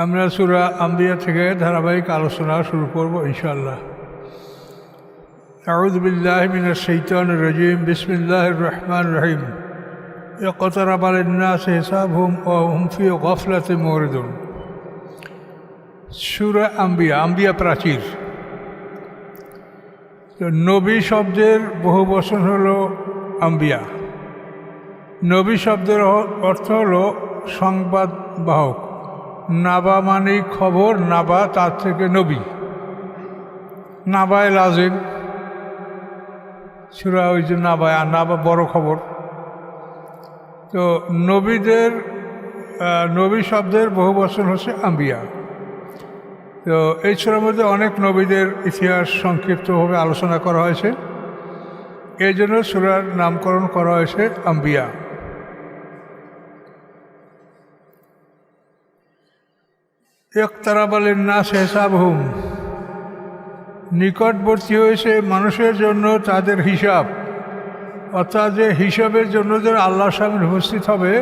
আমরা সূরা আম্বিয়া থেকে ধারাবাহিক আলোচনা শুরু করব ইনশাআল্লাহ। আউযু বিল্লাহি মিনাশ শাইতানির রাজীম। বিসমিল্লাহির রহমানির রহিম। ইকতারাবা লিন-নাসি হিসাবুহুম ওয়া হুম ফি গাফলাতিন মুরিদুন। সূরা আম্বিয়া, আম্বিয়া প্রাচীর। নবী শব্দের বহু বচন হলো আম্বিয়া। নবী শব্দের অর্থ হলো সংবাদ বাহক। নাবা মানে খবর, নাবা তার থেকে নবী, নাবায় লাজিম সূরা, ওই যে নাবায়, আর নাবা বড় খবর। তো নবী শব্দের বহু বচন হচ্ছে আম্বিয়া। তো এই সূরার মধ্যে অনেক নবীদের ইতিহাস সংক্ষিপ্তভাবে আলোচনা করা হয়েছে, এই জন্য সূরার নামকরণ করা হয়েছে আম্বিয়া। ইকতারাবা লিন-নাসি হিসাবুহুম, নিকটবর্তী হয়েছে মানুষের জন্য তাদের হিসাব, অর্থাৎ যে হিসাবের জন্য যারা আল্লাহর সামনে উপস্থিত হবে,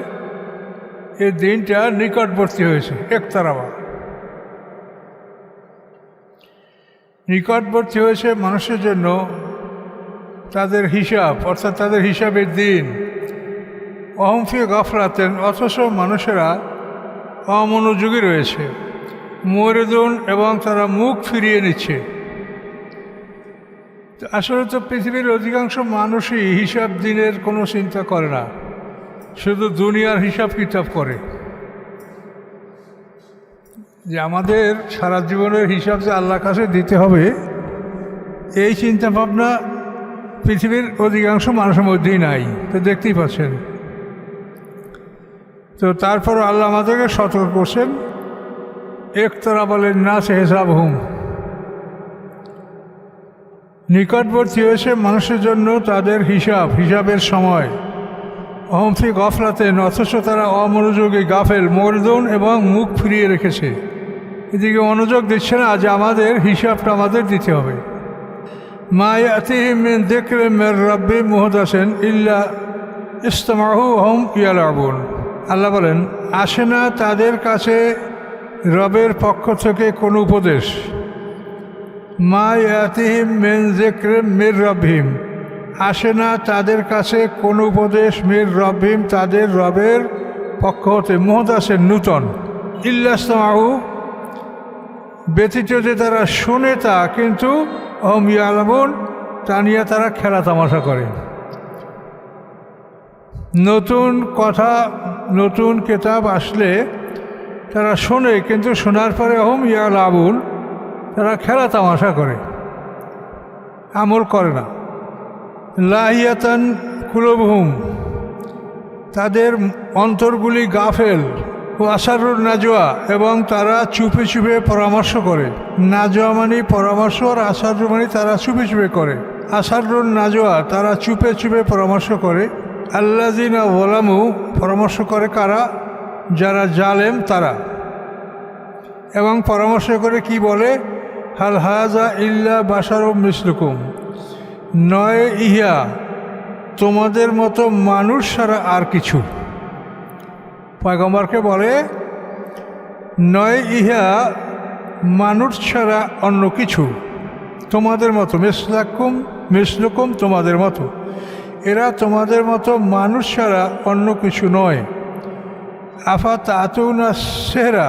এই দিনটা নিকটবর্তী হয়েছে। ইকতারাবা, নিকটবর্তী হয়েছে মানুষের জন্য তাদের হিসাব, অর্থাৎ তাদের হিসাবের দিন। ওয়া হুম ফি গাফলাতিন, অথচ মানুষেরা অমনোযোগী রয়েছে। মুরিদুন, এবং তারা মুখ ফিরিয়ে নিচ্ছে। আসলে তো পৃথিবীর অধিকাংশ মানুষই হিসাব দিনের কোনো চিন্তা করে না, শুধু দুনিয়ার হিসাব কিতাব করে। যে আমাদের সারা জীবনের হিসাব যে আল্লাহর কাছে দিতে হবে, এই চিন্তা ভাবনা পৃথিবীর অধিকাংশ মানুষের মধ্যেই নাই। তো দেখতেই পাচ্ছেন। তো তারপর আল্লাহ আমাদেরকে সতর্ক করছেন, ইকতারাবা লিন-নাসি হিসাবুহুম, নিকটবর্তী হয়েছে মানুষের জন্য তাদের হিসাবের সময়। ওয়া হুম ফি গাফলাতিন, অথচ তারা অমনোযোগী, গাফেল, মুরিদুন, এবং মুখ ফিরিয়ে রেখেছে। এদিকে মনোযোগ দিচ্ছে না যে আমাদের হিসাবটা আমাদের দিতে হবে। মা ইয়াতিহিম মিন যিকরিন মির রাব্বিহিম মুহদাসিন ইল্লা ইসতামাউহু ওয়া হুম ইয়ালাবুন। আল্লাহ বলেন, আসে না তাদের কাছে রবের পক্ষ থেকে কোনো উপদেশ। মা ইয়াতিহিম মিন যিকরিন মির রাব্বিহিম, আসে না তাদের কাছে কোনো উপদেশ, মির রাব্বিহিম, তাদের রবের পক্ষ হতে, মুহদাসিন, নূতন, ইল্লা ইসতামাউহু, ব্যতীত যে তারা শোনে তা, কিন্তু ওয়া হুম ইয়ালাবুন, তা নিয়ে তারা খেলা তামাশা করে। নতুন কথা, নতুন কিতাব আসলে তারা শোনে, কিন্তু শোনার পরে ওয়া হুম ইয়ালাবুন, তারা খেলা তামাশা করে, আমল করে না। লাহিয়াতান কুলুবুহুম, তাদের অন্তরগুলি গাফেল। ও আসারুন নাজওয়া, এবং তারা চুপে চুপে পরামর্শ করে। নাজওয়া মানে পরামর্শ, আর আসারু মানে তারা চুপে চুপে করে। আসারুন নাজওয়া, তারা চুপে চুপে পরামর্শ করে। আল্লাযিনা যালামু, পরামর্শ করে কারা? যারা জালেম তারা। এবং পরামর্শ করে কি বলে? হাল হাযা ইল্লা বাশারুম মিসলুকুম, নয় ইহা তোমাদের মতো মানুষ ছাড়া আর কিছু। পয়গম্বরকে বলে, নয় ইহা মানুষ ছাড়া অন্য কিছু, তোমাদের মতো। মিসলুকুম, তোমাদের মতো। এরা তোমাদের মতো মানুষ ছাড়া অন্য কিছু নয়। আফা তাতুনা সেহরা,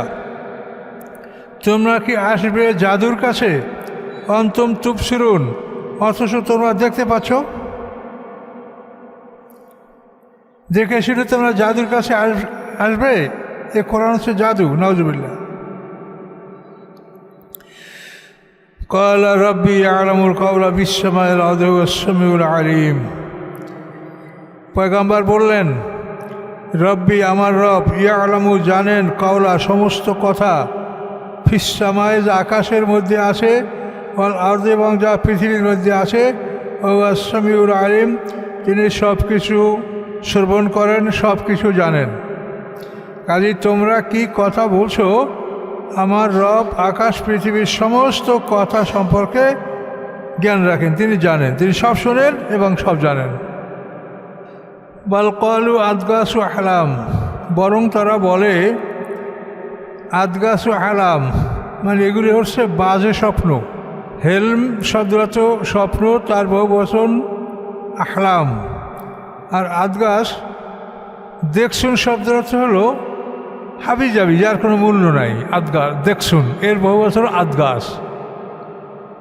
তোমরা কি আসবে জাদুর কাছে? অন্তুম তুবসিরুন, অথচ তোমরা দেখতে পাচ্ছ। দেখে শুনে তোমরা জাদুর কাছে আসবে? এ কোরআন হচ্ছে জাদু, নাউজুবিল্লাহ। ক্বালা রাব্বি ইয়ালামুল কাওলা ফিস-সামাইল আরদি ওয়াস-সামিউল আলিম। পয়গম্বর বললেন, রব্বি, আমার রব, ইয়ালামু, জানেন, কাওলা, সমস্ত কথা, ফিস-সামাই, যা আকাশের মধ্যে আছে, ওয়াল আরদি, এবং যা পৃথিবীর মধ্যে আছে, ওয়াস-সামিউল আলিম, তিনি সব কিছু শ্রবণ করেন, সব কিছু জানেন। কাজে তোমরা কি কথা বলছো? আমার রব আকাশ পৃথিবীর সমস্ত কথা সম্পর্কে জ্ঞান রাখেন, তিনি জানেন, তিনি সব শোনেন এবং সব জানেন। বাল ক্বালু আদগাসু আহলাম, বরং তারা বলে আদগাসু আহলাম মানে এগুলি হচ্ছে বাজে স্বপ্ন। হেলম শব্দগত স্বপ্ন, তার বহু বচন আহলাম। আর আদগাস দেখশুন শব্দগত হলো হাবিজাবি, যার কোনো মূল্য নাই। আদগাস দেখশুন, এর বহু বচন আদগাস।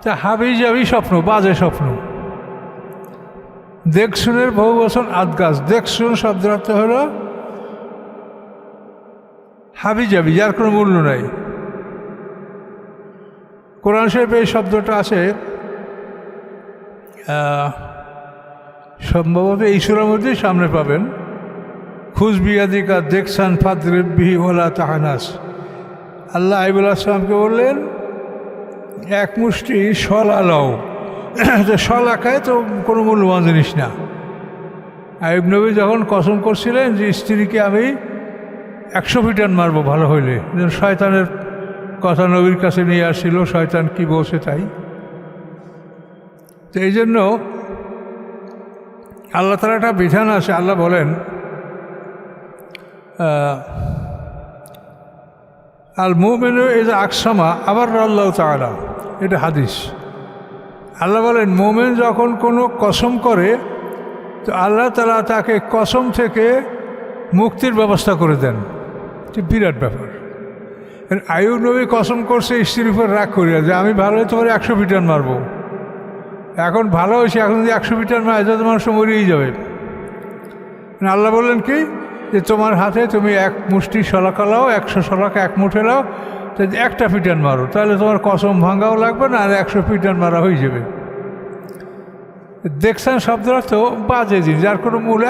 তা হাবিজাবি স্বপ্ন, বাজে স্বপ্ন। দেখশুনের বহু বচন আদগাস। দেখশুন শব্দগত হলো হাবিজাবি, যার কোনো মূল্য নাই। কোরআন শরীফে এই শব্দটা আছে সম্ভবত এই সূরার মধ্যেই সামনে পাবেন। খুজ বিয়াদিকা দেখসান ফাদরিবিহি ওয়ালা তাহানাস। আল্লাহ আইবুল আসলামকে বললেন এক মুষ্টি শলা লাও। শলা খায় তো কোনো মূল্যবান জিনিস না। আইব নবী যখন কসম করছিলেন যে স্ত্রীকে আমি 100 পিটান মারবো ভালো হইলে, শয়তানের কথা নবীর কাছে নিয়ে আসছিল, শয়তান কি বলছে তাই। তো এই জন্য আল্লাহ তাআলার একটা বিধান আছে। আল্লাহ বলেন আল মুমিনু ইযা আকসামা আবার আল্লাহ তাআলা, এটা হাদিস। আল্লাহ বলেন মুমিন যখন কোনো কসম করে তো আল্লাহ তাআলা তাকে কসম থেকে মুক্তির ব্যবস্থা করে দেন। এটা বিরাট ব্যাপার। আইয়ুব নবী কসম করছে স্ত্রীর উপর রাগ করিয়া যে আমি ভালো হয়ে তোমার 100 পিটান মারবো। এখন ভালো হয়েছে, এখন যদি 100 পিটান মারে তো মানুষ মরেই যাবে। আল্লাহ বললেন কি যে তোমার হাতে তুমি এক মুষ্টি শলাকা লাও, 100 শলাকা এক মুঠে লাও, যদি একটা পিটান মারো তাহলে তোমার কসম ভাঙাও লাগবে না, আর 100 পিটান মারা হয়ে যাবে। দেখছেন শব্দটা তো বাজে জিনিস, যার কোনো মূল্য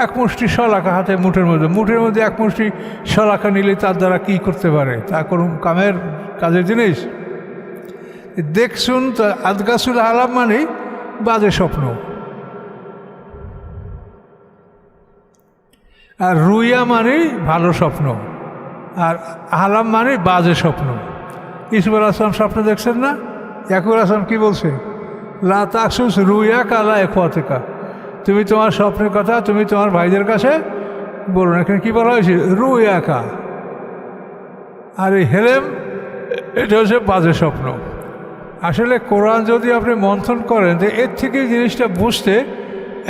এক মুষ্টি শলাকা হাতে মুঠের মধ্যে এক মুষ্টি শলাকা নিলে তার দ্বারা কী করতে পারে? তা কোনো কাজের জিনিস? দেখছুন তো আদগাসুল আলাম মানে বাজে স্বপ্ন, আর রুইয়া মানে ভালো স্বপ্ন, আর আলাম মানে বাজে স্বপ্ন। ইসুফ আলাইহিস সালাম স্বপ্ন দেখছেন না? ইয়াকুব আলাইহিস সালাম কী বলছে? লা তাকসুস রুইয়া কালা ইখওয়াতিকা, তুমি তোমার স্বপ্নের কথা তুমি তোমার ভাইদের কাছে বলো না। এখানে কী বলা হয়েছে? রুইয়া কা। আর এই হেলেম এটা হচ্ছে বাজে স্বপ্ন। আসলে কোরআন যদি আপনি মন্থন করেন তো এর থেকে জিনিসটা বুঝতে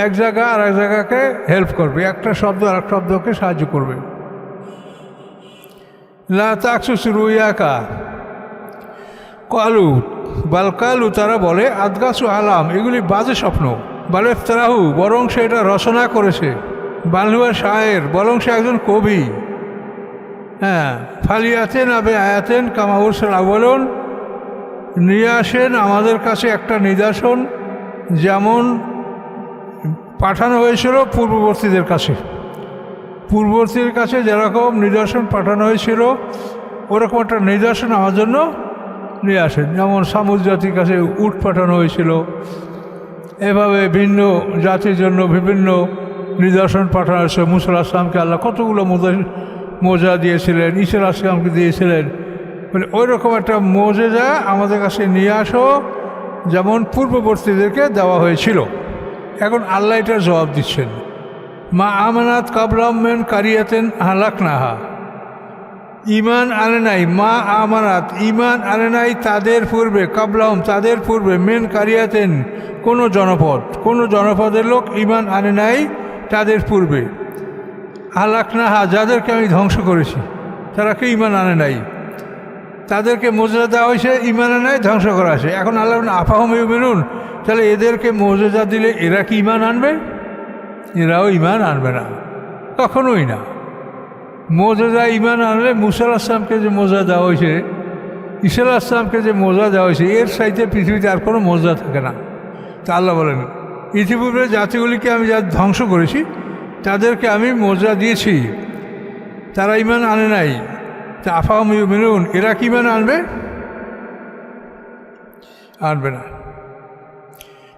এক জায়গা আর এক জায়গাকে হেল্প করবে, একটা শব্দ আর এক শব্দকে সাহায্য করবে। লা তাকসুস রুইয়া কা কালু বালকালু, তারা বলে আদগাসু আলাম, এগুলি বাজে স্বপ্ন। বালেফতারাহু, বরং সে এটা রচনা করেছে। বালহুয়া শায়ের, বরং সে একজন কবি। হ্যাঁ, ফালিয়াতেন আবে আয়াতেন কামাউরসাল আবলন, নিয়ে আসেন আমাদের কাছে একটা নিদর্শন যেমন পাঠানো হয়েছিল পূর্ববর্তীদের কাছে। পূর্ববর্তীদের কাছে যেরকম নিদর্শন পাঠানো হয়েছিল ওরকম একটা নিদর্শন আমার জন্য নিয়ে আসেন। যেমন সামুদ জাতির কাছে উট পাঠানো হয়েছিল, এভাবে ভিন্ন জাতির জন্য বিভিন্ন নিদর্শন পাঠানো হয়েছে। মুসা আলাইহিস সালামকে আল্লাহ কতগুলো মোজা দিয়েছিলেন, ঈসা আলাইহিস সালামকে দিয়েছিলেন। মানে ওই রকম একটা মোজেজা আমাদের কাছে নিয়ে আসো যেমন পূর্ববর্তীদেরকে দেওয়া হয়েছিল। এখন আল্লাহ এটার জবাব দিচ্ছেন, মা আমানাত কাবলামেন কারিয়াতেন হালাকনাহা, ইমান আনে নাই, মা আমানাত ইমান আনে নাই তাদের পূর্বে, কাবলাহম তাদের পূর্বে, মেন কারিয়াতেন কোনো জনপদের লোক ইমান আনে নাই তাদের পূর্বে, হালাকনাহা যাদেরকে আমি ধ্বংস করেছি তারা কি ইমান আনে নাই, তাদেরকে মোজেজা দেওয়া হয়েছে, ইমান আনে নাই, ধ্বংস করা হয়েছে। এখন আল্লাহ আফাহুম ইউমিনুন, তাহলে এদেরকে মোজেজা দিলে এরা কি ইমান আনবে? এরাও ইমান আনবে না, কখনোই না। মোজেজা ইমান আনলে মুসা আলাইহিস সালামকে যে মোজা দেওয়া হয়েছে, ঈসা আলাইহিস সালামকে যে মোজা দেওয়া হয়েছে, এর চাইতে পৃথিবীতে আর কোনো মোজা থাকে না। তা আল্লাহ বলেন ইতিপূর্বে জাতিগুলিকে আমি যা ধ্বংস করেছি তাদেরকে আমি মোজা দিয়েছি, তারা ইমান আনে নাই। তা আফাহুম ইউমিনুন, এরা কি ইমান আনবে? আনবে না।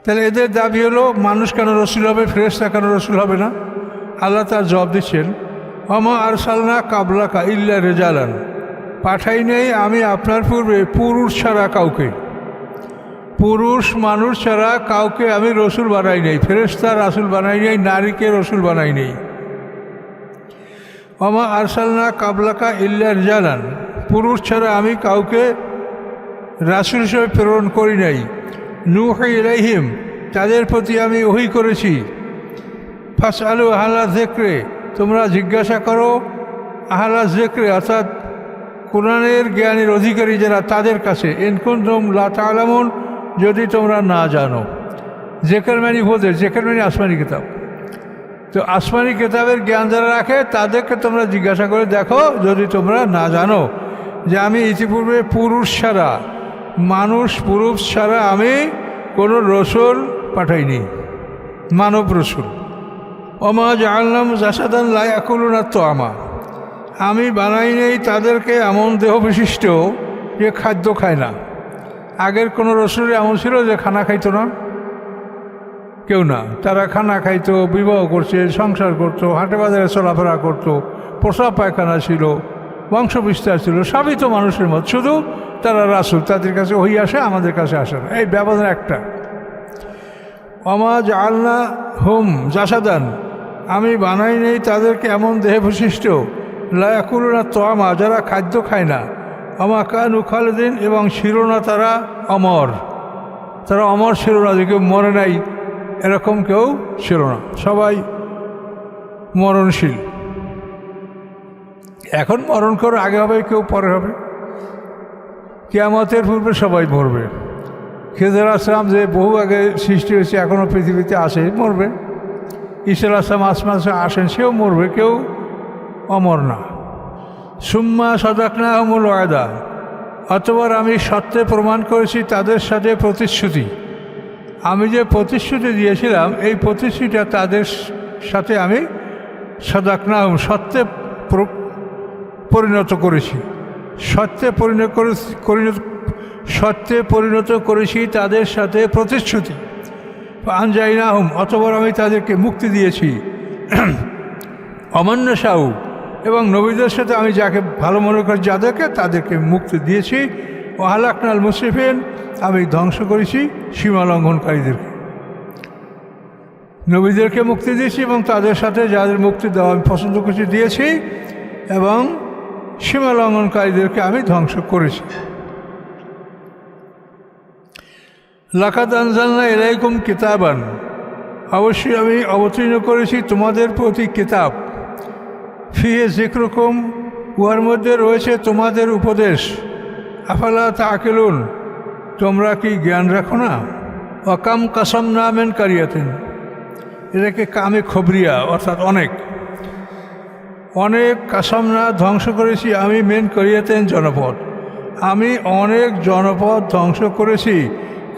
তাহলে এদের দাবি হলো মানুষ কেন রসুল হবে, ফেরেশতা কেন রসুল হবে না? আল্লাহ তার জবাব দিচ্ছেন, ওমা আরসালনা কাবলাকা ইল্লা রিজালান, পাঠাই নেই আমি আপনার পূর্বে পুরুষ ছাড়া কাউকে, পুরুষ মানুষ ছাড়া কাউকে আমি রসুল বানাই নেই, ফেরেশতা রাসুল বানাই নেই, নারীকে রসুল বানাই নেই। ওমা আরসালনা কাবলাকা ইল্লা রিজালান, পুরুষ ছাড়া আমি কাউকে রাসূল হিসেবে প্রেরণ করি নাই। নূহি ইলাইহিম, তাদের প্রতি আমি ওহী করেছি। ফাসআলু আহলা যিকরি, তোমরা জিজ্ঞাসা করো আহলা যিকরি, অর্থাৎ কোরআনের জ্ঞানের অধিকারী যারা তাদের কাছে, ইন কুনতুম লা তা'লামুন, যদি তোমরা না জানো। জেকের মানে উপদেশ, জেকের মানে আসমানি কিতাব। তো আসমানি কিতাবের জ্ঞান যারা রাখে তাদেরকে তোমরা জিজ্ঞাসা করে দেখো যদি তোমরা না জানো যে আমি ইতিপূর্বে পুরুষ ছাড়া আমি কোনো রসুল পাঠাইনি, মানব রসুল। ওমা জাআলনাহুম জাসাদান লা ইয়াকুলুনা তা'আমা, আমি বানাই নেই তাদেরকে এমন দেহ বিশিষ্ট যে খাদ্য খায় না। আগের কোনো রসুল এমন ছিল যে খানা খাইতো না? কেউ না। তারা খানা খাইতো, বিবাহ করছে, সংসার করতো, হাটে বাজারে চলাফেরা করতো, প্রসাব পায়খানা ছিল, বংশ বিস্তার ছিল, সবই তো মানুষের মত, শুধু তারা রাসূল, তাদের কাছে ওহী আসে, আমাদের কাছে আসে না, এই ব্যবধান একটা। ওমা জাআলনাহুম জাসাদান, আমি বানাই নেই তাদেরকে এমন দেহে বিশিষ্ট, লা ইয়াকুলুনা তা'আমা, যারা খাদ্য খায় না। ওমা কানু খালিদিন, এবং ছিল না তারা অমর, তারা অমর ছিল না, যে কেউ মরে নাই এরকম কেউ ছিল না, সবাই মরণশীল। এখন মরণ করে আগে হবে, কেউ পরে হবে, কিয়ামতের পূর্বে সবাই মরবে। খেজর আসলাম যে বহু আগে সৃষ্টি হয়েছে, এখনও পৃথিবীতে আসে, মরবে। ঈসা আসলাম আসমানে আসেন, সেও মরবে, কেউ অমর না। সুম্মা সাদাকনাহুমুল ওয়াদা, অতঃপর আমি সত্যে প্রমাণ করেছি তাদের সাথে প্রতিশ্রুতি। আমি যে প্রতিশ্রুতি দিয়েছিলাম এই প্রতিশ্রুতিটা তাদের সাথে আমি সাদাকনাহুম, সত্যে পরিণত করেছি, সত্যে পরিণত করেছি তাদের সাথে প্রতিশ্রুতি। আনজাইনাহুম, অতঃপর আমি তাদেরকে মুক্তি দিয়েছি। অমান্য সাউ, এবং নবীদের সাথে আমি যাকে ভালো মনে করি যাদেরকে, তাদেরকে মুক্তি দিয়েছি। ও হালাকনাল মুসরিফিন, আমি ধ্বংস করেছি সীমা লঙ্ঘনকারীদেরকে। নবীদেরকে মুক্তি দিয়েছি এবং তাদের সাথে যাদের মুক্তি দেওয়া আমি পছন্দ করেছি দিয়েছি, এবং সীমা লঙ্ঘনকারীদেরকে আমি ধ্বংস করেছি। লাকাদ আনজালনা ইলাইকুম কিতাবান, অবশ্যই আমি অবতীর্ণ করেছি তোমাদের প্রতি কিতাব। ফিহে যিকরুকুম, উহার মধ্যে রয়েছে তোমাদের উপদেশ। আফালা তাআকিলুন, তোমরা কি জ্ঞান রাখো না? অকাম কাসামনা মিন কারিয়াতিন, এটাকে কামে খবরিয়া, অর্থাৎ অনেক কাসামনা ধ্বংস করেছি আমি, মেন কারিয়াতিন জনপদ, আমি অনেক জনপদ ধ্বংস করেছি।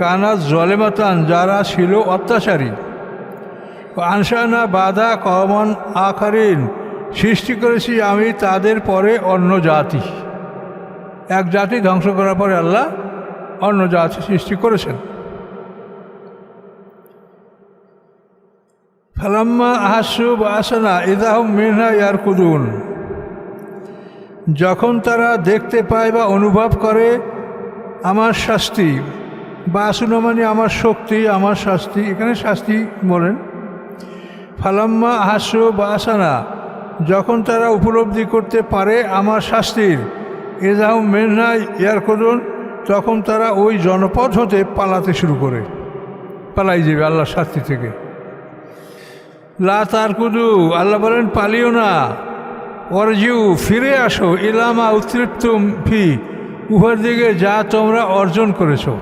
কানা জলেমাতান, যারা ছিল অত্যাচারী। আনশানা বাদা কওমান আখারিন, সৃষ্টি করেছি আমি তাদের পরে অন্য জাতি। এক জাতি ধ্বংস করার পরে আল্লাহ অন্য জাতি সৃষ্টি করেছেন। ফালাম্মা আহাসু বাসানা ইদাহুম মিনহা ইয়ারকুদুন, যখন তারা দেখতে পায় বা অনুভব করে আমার শাস্তি, বাসুনা মানে আমার শক্তি, আমার শাস্তি, এখানে শাস্তি বলেন। ফালাম্মা আহাসু বাসানা, যখন তারা উপলব্ধি করতে পারে আমার শাস্তির, ইদাহুম মিনহা ইয়ারকুদুন, তখন তারা ওই জনপদ হতে পালাতে শুরু করে, পালাই যাবে আল্লাহর শাস্তি থেকে। লা তারকুদু, আল্লাহ বলেন পালিও না। অর্জিউ, ফিরে আসো। ইলামা উতৃপ্তুম ফি, উহার দিকে যা তোমরা অর্জন করেছো।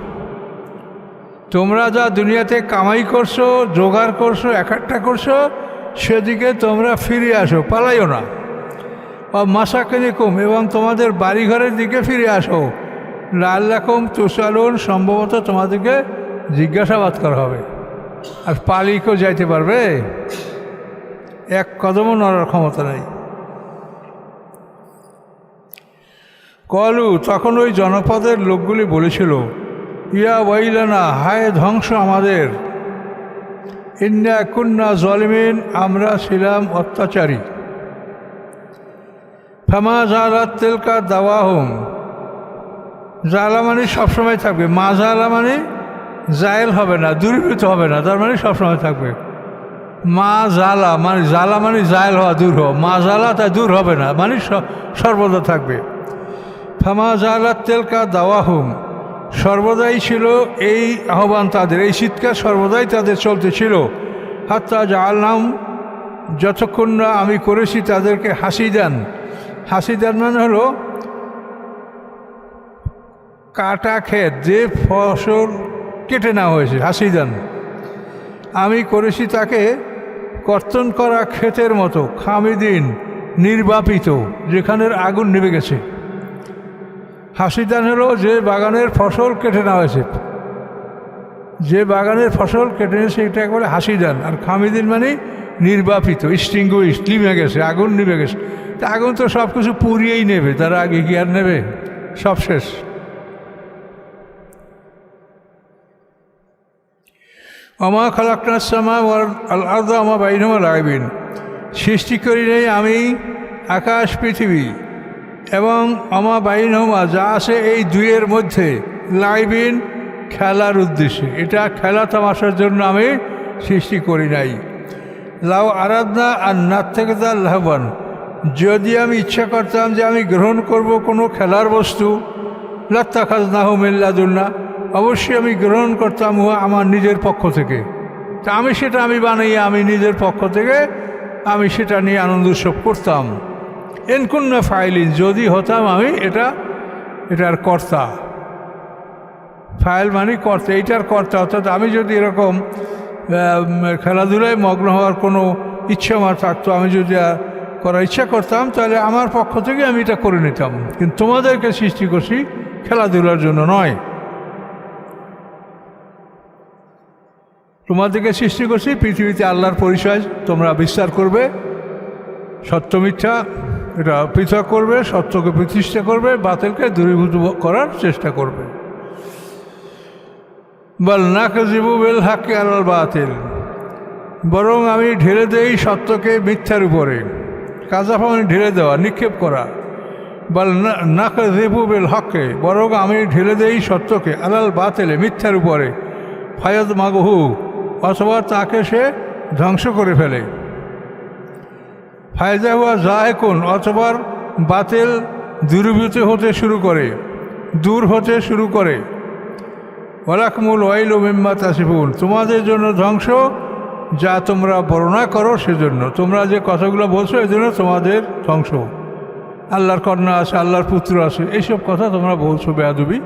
তোমরা যা দুনিয়াতে কামাই করছো, জোগাড় করছো, একাট্টা করছো, সেদিকে তোমরা ফিরে আসো, পালাইও না। মাসাকিনিকুম, এবং তোমাদের বাড়িঘরের দিকে ফিরে আসো। লাআল্লাকুম তুসআলুন, সম্ভবত তোমাদেরকে জিজ্ঞাসাবাদ করা হবে। আর পালিয়ে কেউ যাইতে পারবে? এক কদমও নড়ার ক্ষমতা নেই। কলু, তখন ওই জনপদের লোকগুলি বলেছিল, ইয়া ওয়াইলানা, হায় ধ্বংস আমাদের। ইন্না কুন্না জালিমিন, আমরা ছিলাম অত্যাচারী। ফামা জালাত তিলকা দাওয়াহুম, জালা মানে সবসময় থাকবে, মা জালা মানে জায়েল হবে না, দূরীভূত হবে না, তার মানে সবসময় থাকবে। মা জালা মানে জায়ল হওয়া, দূর হওয়া। মা জালা তা দূর হবে না, মানে সর্বদা থাকবে। ফামা জালাত তেলকা দাওয়াহুম, সর্বদাই ছিল এই আহ্বান তাদের, এই চিৎকার সর্বদাই তাদের চলতেছিল। হাত্তা জাআলনাহুম, যতক্ষণ না আমি করেছি তাদেরকে হাসিদান। হাসিদান মানে হলো কাটা ক্ষেত, যে ফসল কেটে নেওয়া হয়েছে, হাসিদান। আমি করেছি তাকে কর্তন করা ক্ষেতের মতো, খামিদিন, নির্বাপিত, যেখানের আগুন নিভে গেছে। হাসিদান হলো যে বাগানের ফসল কেটে নেওয়া হয়েছে, যে বাগানের ফসল কেটে নিয়েছে এটা একবারে হাসিদান। আর খামিদিন মানে নির্বাপিত, স্টিংগুইশ, নিভে গেছে, আগুন নিভে গেছে। তা আগুন তো সব কিছু পুড়িয়েই নেবে, তারা আগে কি আর নেবে? সব শেষ। আমা খালাকনাস সামা ওয়াল আরদা আমা বাইনহুমা লাইবিন, সৃষ্টি করি নেই আমি আকাশ পৃথিবী এবং আমা বাইনহুমা, যা আছে এই দুইয়ের মধ্যে, লাইবিন, খেলার উদ্দেশ্যে। এটা খেলা তামাশার জন্য আমি সৃষ্টি করি নাই। লাউ আরাধনা আর নাত থেকে তার লাভবান, যদি আমি ইচ্ছা করতাম যে আমি গ্রহণ করব কোনো খেলার বস্তু, লাত্তাখাযনাহু মিন লাদুন্না, অবশ্যই আমি গ্রহণ করতাম আমার নিজের পক্ষ থেকে। তা আমি সেটা বানাইয়া আমি নিজের পক্ষ থেকে আমি সেটা নিয়ে আনন্দ উৎসব করতাম। ইনকুন্না ফাইলিন, যদি হতাম আমি এটার কর্তা। ফাইল মানে কর্তা, এইটার কর্তা। অর্থাৎ আমি যদি এরকম খেলাধুলায় মগ্ন হওয়ার কোনো ইচ্ছা আমার থাকতো, আমি যদি করার ইচ্ছা করতাম, তাহলে আমার পক্ষ থেকে আমি এটা করে নিতাম। কিন্তু তোমাদেরকে সৃষ্টি করছি খেলাধুলার জন্য নয়, তোমাদেরকে সৃষ্টি করছি পৃথিবীতে আল্লাহর পরিচয় তোমরা বিস্তার করবে, সত্য মিথ্যা এটা পৃথক করবে, সত্যকে প্রতিষ্ঠা করবে, বাতিলকে দূরীভূত করার চেষ্টা করবে। বল নাকযিবু বিল হাক্কি আলাল বাতিল, বরং আমি ঢেলে দেই সত্যকে মিথ্যার উপরে। কাযাফা মানে ঢেলে দেওয়া, নিক্ষেপ করা। বল নাকযিবু বিল হাক্কি, বরং আমি ঢেলে দেই সত্যকে আলাল বাতিলে, মিথ্যার উপরে। ফায়াদ মাগহু, অথবা তাকে সে ধ্বংস করে ফেলে। ফায়দা হুয়া জাহেকুন, অথবা বাতিল দূরীভূত হতে শুরু করে, দূর হতে শুরু করে। ওয়ালাকুমুল ওয়াইলু মিম্মা তাসিফুন, তোমাদের জন্য ধ্বংস যা তোমরা বর্ণনা করো সেজন্য। তোমরা যে কথাগুলো বলছো এজন্য তোমাদের ধ্বংস। আল্লাহর কন্যা আছে, আল্লাহর পুত্র আছে, এইসব কথা তোমরা বলছো বেয়াদবি,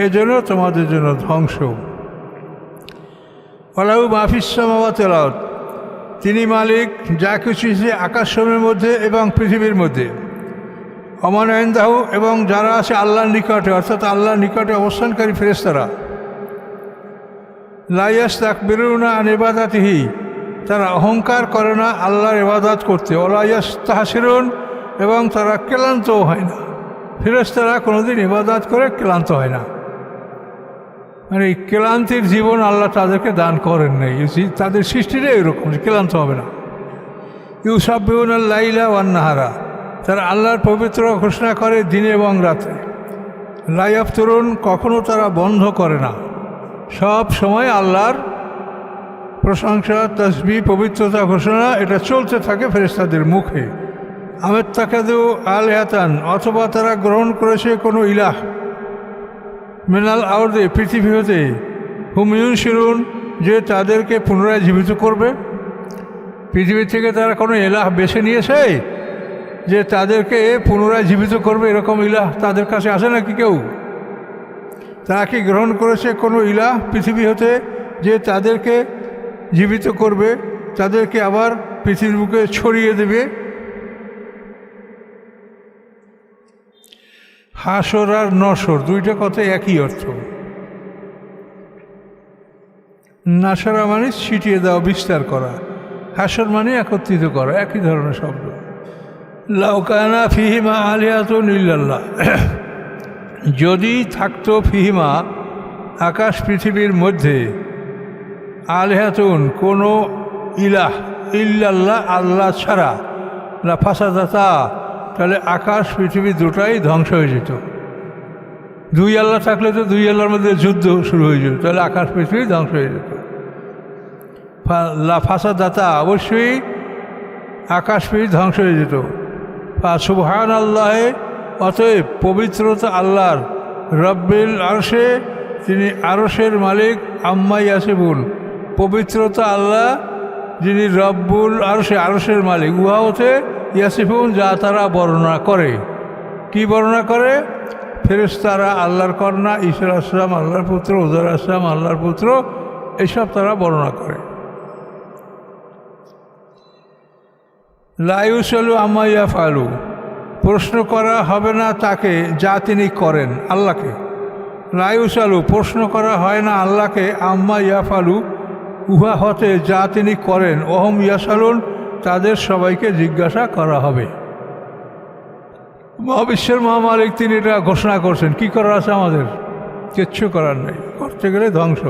এজন্য তোমাদের জন্য ধ্বংস। ওয়ালাহু মা ফিস সামাওয়াতি ওয়াল আরদ, তিনি মালিক যা কিছু আকাশসমূহের মধ্যে এবং পৃথিবীর মধ্যে। ওমান ইনদাহু, এবং যারা আছে আল্লাহর নিকটে, অর্থাৎ আল্লাহর নিকটে অবস্থানকারী ফেরেশতারা। লা ইস্তাকবিরুনা আন ইবাদাতিহি, তারা অহংকার করে না আল্লাহর ইবাদত করতে। ওয়ালা ইস্তাহসিরুন, এবং তারা ক্লান্তও হয় না। ফেরেশতারা কোনোদিন ইবাদত করে ক্লান্ত হয় না, মানে ক্লান্তির জীবন আল্লাহ তাদেরকে দান করেন নাই। তাদের সৃষ্টিটাই এরকম, ক্লান্ত হবে না। ইউসাব্বিহুনাল লাইলা ওয়ান নাহারা, তারা আল্লাহর পবিত্র ঘোষণা করে দিনে এবং রাতে। লা ইয়াফতুরুন, কখনো তারা বন্ধ করে না, সব সময় আল্লাহর প্রশংসা, তাসবিহ, পবিত্রতা ঘোষণা এটা চলতে থাকে ফেরেশতাদের মুখে। আমেত্তাখাযু আলিহাতান, অথবা তারা গ্রহণ করেছে কোনো ইলাহ, মিনাল আরদে, পৃথিবী হতে, হুম ইউনশিরুন, যে তাদেরকে পুনরায় জীবিত করবে। পৃথিবী থেকে তারা কোনো ইলাহ বেছে নিয়েছে যে তাদেরকে পুনরায় জীবিত করবে, এরকম ইলাহ তাদের কাছে আছে নাকি কেউ? তারা কি গ্রহণ করেছে কোনো ইলাহ পৃথিবী হতে যে তাদেরকে জীবিত করবে, তাদেরকে আবার পৃথিবীর বুকে ছড়িয়ে দেবে? হাসর আর নসর দুইটা কথাই একই অর্থ। নাসরা মানে ছিটিয়ে দেওয়া, বিস্তার করা। হাসর মানে একত্রিত করা, একই ধরনের শব্দ। লাউ কানা ফিহিমা আলিহাতুন ইল্লাল্লাহ, যদি থাকতো ফিহিমা, আকাশ পৃথিবীর মধ্যে, আলিহাতুন, কোনো ইলাহ, ইল্লাল্লাহ, আল্লাহ ছাড়া, লা ফাসাদাতা, তাহলে আকাশ পৃথিবী দুটাই ধ্বংস হয়ে যেত। দুই আল্লাহ থাকলে তো দুই আল্লাহর মধ্যে যুদ্ধ শুরু হয়ে যেত, তাহলে আকাশ পৃথিবী ধ্বংস হয়ে যেত। ফাসাদাতা, অবশ্যই আকাশ পৃথিবী ধ্বংস হয়ে যেত। সুবহান আল্লাহে, অতএব পবিত্রতা আল্লাহর, রব্বিল আরশে, তিনি আরশের মালিক, আম্মা ইয়াসিফুন, পবিত্রতা আল্লাহ যিনি রব্বুল আরশে, আরশের মালিক, উহা হতে ইয়াসিফুন, যা তারা বর্ণনা করে। কি বর্ণনা করে? ফেরেশতারা আল্লাহর কন্যা, ঈসা আলাইহিস সালাম আল্লাহর পুত্র, উযাইর আলাইহিস সালাম আল্লাহর পুত্র, এইসব তারা বর্ণনা করে। লা ইউসালু আম্মা ইয়াফআলু, প্রশ্ন করা হবে না তাকে যা তিনি করেন, আল্লাহকে। লা ইউসালু, প্রশ্ন করা হয় না আল্লাহকে, আম্মা ইয়াফআলু, উহা হতে যা তিনি করেন, ওহম ইয়াসালুন, তাদের সবাইকে জিজ্ঞাসা করা হবে। মহাবিশ্বের মহামালিক তিনি এটা ঘোষণা করছেন। কি করার আছে আমাদের? কিচ্ছু করার নেই, করতে গেলে ধ্বংস।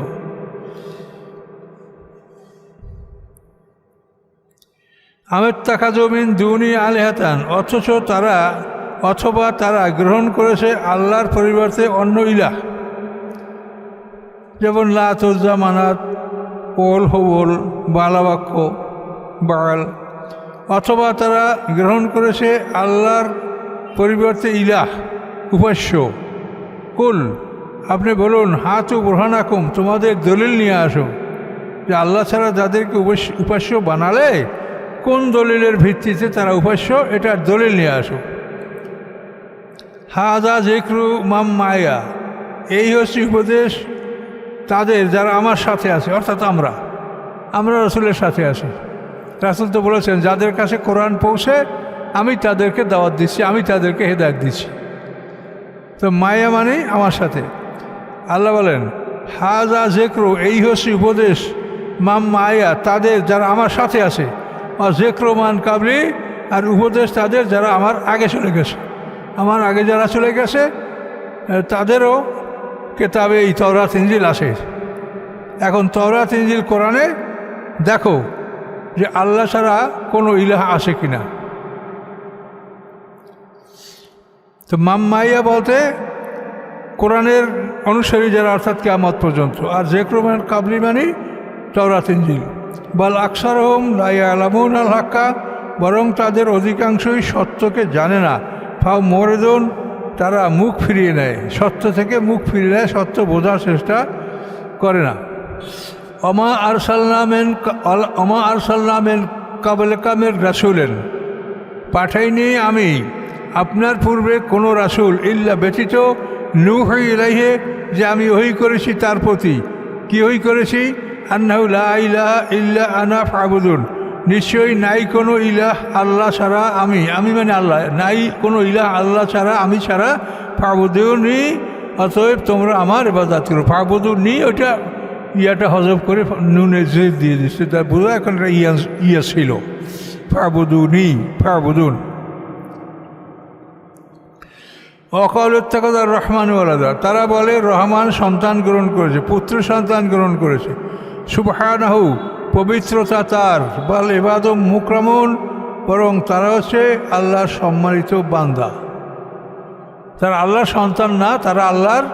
আমের টাকা জমিন দুনি আলেহাতান, অথবা তারা গ্রহণ করেছে আল্লাহর পরিবর্তে অন্য ইলাহ, যেমন লাত, উজ্জা, মানাত, ওল, হবল, বালাবাক্য, বাল। অথবা তারা গ্রহণ করেছে আল্লাহর পরিবর্তে ইলাহ, উপাস্য। কুল, আপনি বলুন, হাতু বুরহানাকুম, তোমাদের দলিল নিয়ে আসো যে আল্লাহ ছাড়া যাদেরকে উপাস্য বানালে কোন দলিলের ভিত্তিতে তারা উপাস্য, এটার দলিল নিয়ে আসো। হাজা জিক্রু মাম মায়া, এই হচ্ছে উপদেশ তাদের যারা আমার সাথে আছে, অর্থাৎ আমরা রাসূলের সাথে আছি। রাসূল তো বলেছেন, যাদের কাছে কোরআন পৌঁছে আমি তাদেরকে দাওয়াত দিচ্ছি, আমি তাদেরকে হেদায়েত দিচ্ছি। তো মায়া মানে আমার সাথে। আল্লাহ বলেন, হাজা জিক্রু, এই হচ্ছে উপদেশ, মাম মায়া, তাদের যারা আমার সাথে আছে, আর জিক্রু মান কাবলি, আর উপদেশ তাদের যারা আমার আগে চলে গেছে। আমার আগে যারা চলে গেছে তাদেরও কেতাবে এই তাওরাত ইনজিল আসে। এখন তাওরাত ইনজিল কোরআনে দেখো যে আল্লাহ ছাড়া কোনো ইলাহ আসে কিনা। তো মাম্মাইয়া বলতে কোরআনের অনুসারী যারা, অর্থাৎ কিয়ামত পর্যন্ত। আর জিক্রুমান কাবলি মানে তাওরাত ইনজিল। বাল আকসারহুম লা ইয়ালামুন আল হাক্কা, বরং তাদের অধিকাংশই সত্যকে জানে না। ফাও মুরিদুন, তারা মুখ ফিরিয়ে নেয়, সত্য থেকে মুখ ফিরিয়ে নেয়, সত্য বোঝার চেষ্টা করে না। অমা আরসালনা মিন ক্বাবলিকা মির রাসূলিন, পাঠাইনি আমি আপনার পূর্বে কোনো রাসূল, ইল্লা ব্যতীত, নূহি ইলাইহি, যে আমি ওহী করেছি তার প্রতি। কি ওহী করেছি? আন্নাহু লা ইলাহা ইল্লা আনা ফাবুদুন, নিশ্চয়ই নাই কোনো ইলাহ আল্লাহ ছাড়া, আমি মানে আল্লাহ, নাই কোনো ইলাহ আল্লাহ ছাড়া, আমি ছাড়া, ফাবুদুনি, অতএব তোমরা আমার ইবাদত করো। ফাবুদুনি, ওইটা ইয়াটা হজব করে নুনে জেদ দিয়ে দিচ্ছে, তার বোঝা এখন ইয়া ছিল, ফাবুদুনি, ফাবুদুন। অকালুত্তাকাদার রহমান ওয়ালাদা, তারা বলে রহমান সন্তান গ্রহণ করেছে, পুত্র সন্তান গ্রহণ করেছে। সুবহানাহু, পবিত্রতা তার, বাল ইবাদুম মুকরামুন, বরং তারা হচ্ছে আল্লাহর সম্মানিত বান্দা। তারা আল্লাহর সন্তান না, তারা আল্লাহর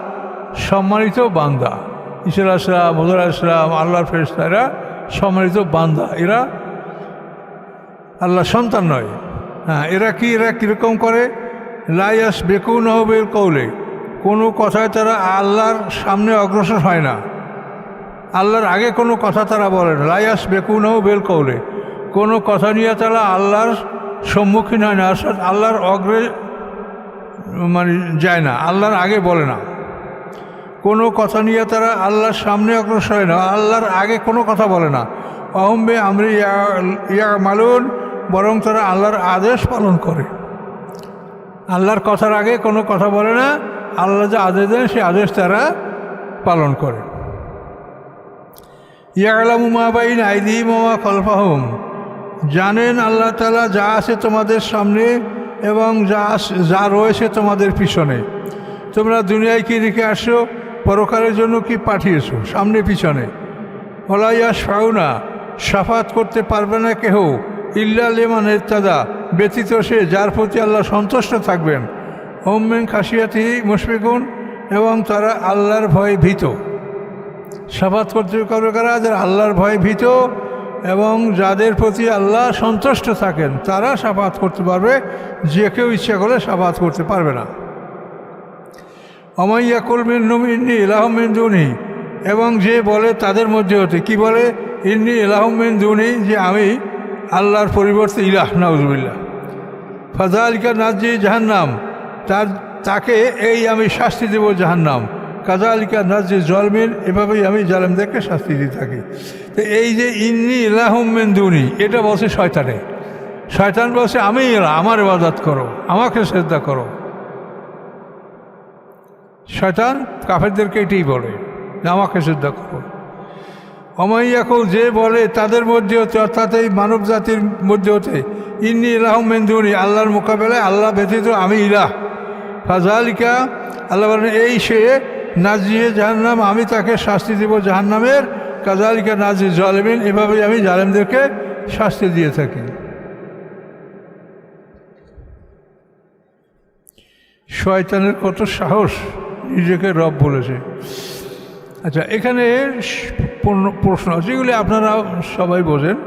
সম্মানিত বান্দা। ঈসা আলাইহিস সালাম, উযাইর আলাইহিস সালাম, আল্লাহর ফেরেশতা, এরা সম্মানিত বান্দা, এরা আল্লাহর সন্তান নয়। হ্যাঁ, এরা কীরকম করে? লা ইয়াসবিকুনাহু বিল কওলি, কোনো কথায় তারা আল্লাহর সামনে অগ্রসর হয় না, আল্লাহর আগে কোনো কথা তারা বলে না। লা ইয়াসবিকুনাহু বিল কওলি, কোনো কথা নিয়ে তারা আল্লাহর সম্মুখীন হয় না, অর্থাৎ আল্লাহর অগ্রে মানে যায় না, আল্লাহর আগে বলে না। কোনো কথা নিয়ে তারা আল্লাহর সামনে অগ্রসর হয় না, আল্লাহর আগে কোনো কথা বলে না। অহম বে আমরি ইয়ামালুন, বরং তারা আল্লাহর আদেশ পালন করে। আল্লাহর কথার আগে কোনো কথা বলে না, আল্লাহ যে আদেশ দেন সে আদেশ তারা পালন করে। ইয়ালামু মা বাইনা আইদিহিম ওয়া মা খালফাহুম, জানেন আল্লাহ তাআলা যা আছে তোমাদের সামনে এবং যা রয়েছে তোমাদের পিছনে। তোমরা দুনিয়ায় কি রেখে আসো, পরকালের জন্য কি পাঠিয়েছো, সামনে পিছনে। ওয়ালা ইয়াশফাউনা, শাফাত করতে পারবে না কেহ, ইল্লা লিমান ইরতাদা, ব্যতীত সে যার প্রতি আল্লাহ সন্তুষ্ট থাকবেন। হুম মিন খাশিয়াতিহি মুশফিকুন, এবং তারা আল্লাহর ভয়ে ভীত। শাফাত করতে পারবে কারা? যারা আল্লাহর ভয়ে ভীত এবং যাদের প্রতি আল্লাহ সন্তুষ্ট থাকেন তারা শাফাত করতে পারবে, যে কেউ ইচ্ছা করলে শাফাত করতে পারবে না। অমাইয়া কুলমিন ইন্নি ইলাহুম মিন দুনি, এবং যে বলে তাদের মধ্যে হতে, কি বলে? ইন্নি ইলাহুম মিন দুনি, যে আমি আল্লাহর পরিবর্তে ইলাহ, নাউজুবিল্লাহ। ফাযালিকা নাজি জাহান্নাম, তাকে এই আমি শাস্তি দেব জাহান্নাম। কাযালিকা নাজি জালিমিন, এভাবেই আমি জালেমদেরকে শাস্তি দিয়ে থাকি। তো এই যে ইন্নি ইলাহুম মিন দুনি, এটা বলছে শয়তানে। শয়তান বলছে আমি ইলাহ, আমার ইবাদত করো, আমাকে শ্রদ্ধা করো। শয়তান কাফেরদেরকে এটাই বলে, আমাকে শ্রদ্ধা করো। অমাইয়াকুল, যে বলে তাদের মধ্যে হতে, অর্থাৎ এই মানব জাতির মধ্যে হতে, ইন্নি ইলাহুম মিন দুনি, আল্লাহর মোকাবেলায় আল্লাহ ব্যতীত আমি ইলাহ। ফাযালিকা, আল্লাহ বলেন এই সে নাজিয়ে জাহান্নাম, আমি তাকে শাস্তি দেব জাহান্নামের। কাযালিকা নাজি জালিমিন, এভাবেই আমি জালেমদেরকে শাস্তি দিয়ে থাকি। শয়তানের কত সাহস, নিজেকে রব বলেছে। আচ্ছা, এখানে প্রশ্ন যেগুলি আপনারা সবাই বোঝেন।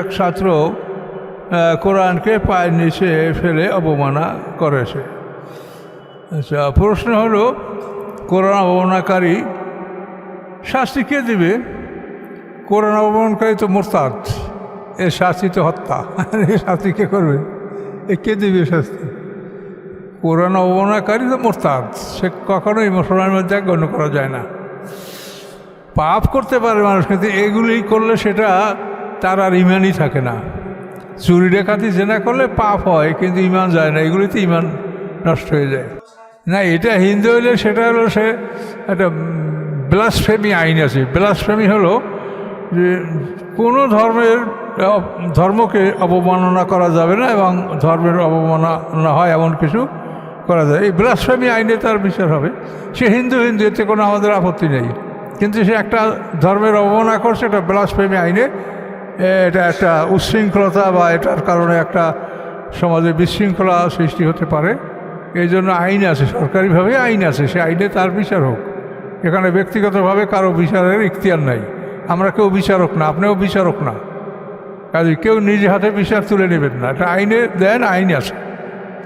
এক ছাত্র কোরআনকে পায়ের নিচে ফেলে অবমাননা করেছে। আচ্ছা, প্রশ্ন হলো কোরআন অবমাননাকারী শাস্তি কে দিবে? কোরআন অবমাননাকারী তো মুরতাদ, এর শাস্তি তো হত্যা। এই শাস্তি কে করবে? কে দিবে শাস্তি? কোরআন অবমাননাকারী তো মুরতাদ, সে কখনোই মুসলমানের মধ্যে গণ্য করা যায় না। পাপ করতে পারে মানুষ, কিন্তু এগুলি করলে সেটা তার আর ইমানই থাকে না। চুরি ডাকাতি জেনা করলে পাপ হয়, কিন্তু ইমান যায় না, এগুলিতে ইমান নষ্ট হয়ে যায়। না, এটা হিন্দু হইলে সেটা হলো, সে একটা ব্লাসফেমি আইন আছে। ব্লাসফেমি হলো যে কোনো ধর্মকে অবমাননা করা যাবে না, এবং ধর্মের অবমাননা হয় এমন কিছু করা যায়। এই ব্লাসফেমি আইনে তার বিচার হবে। সে হিন্দু, এতে কোনো আমাদের আপত্তি নেই, কিন্তু সে একটা ধর্মের অবমাননা করছে, এটা ব্লাসফেমি আইনে। এটা একটা উচ্ছৃঙ্খলতা বা এটার কারণে একটা সমাজে বিশৃঙ্খলা সৃষ্টি হতে পারে। এই জন্য আইন আছে, সরকারিভাবে আইন আছে, সে আইনে তার বিচার হোক। এখানে ব্যক্তিগতভাবে কারো বিচারের ইখতিয়ার নাই। আমরা কেউ বিচারক না, আপনিও বিচারক না, কাজে কেউ নিজে হাতে বিচার তুলে নেবেন না। এটা আইনে দেন, আইন আছে।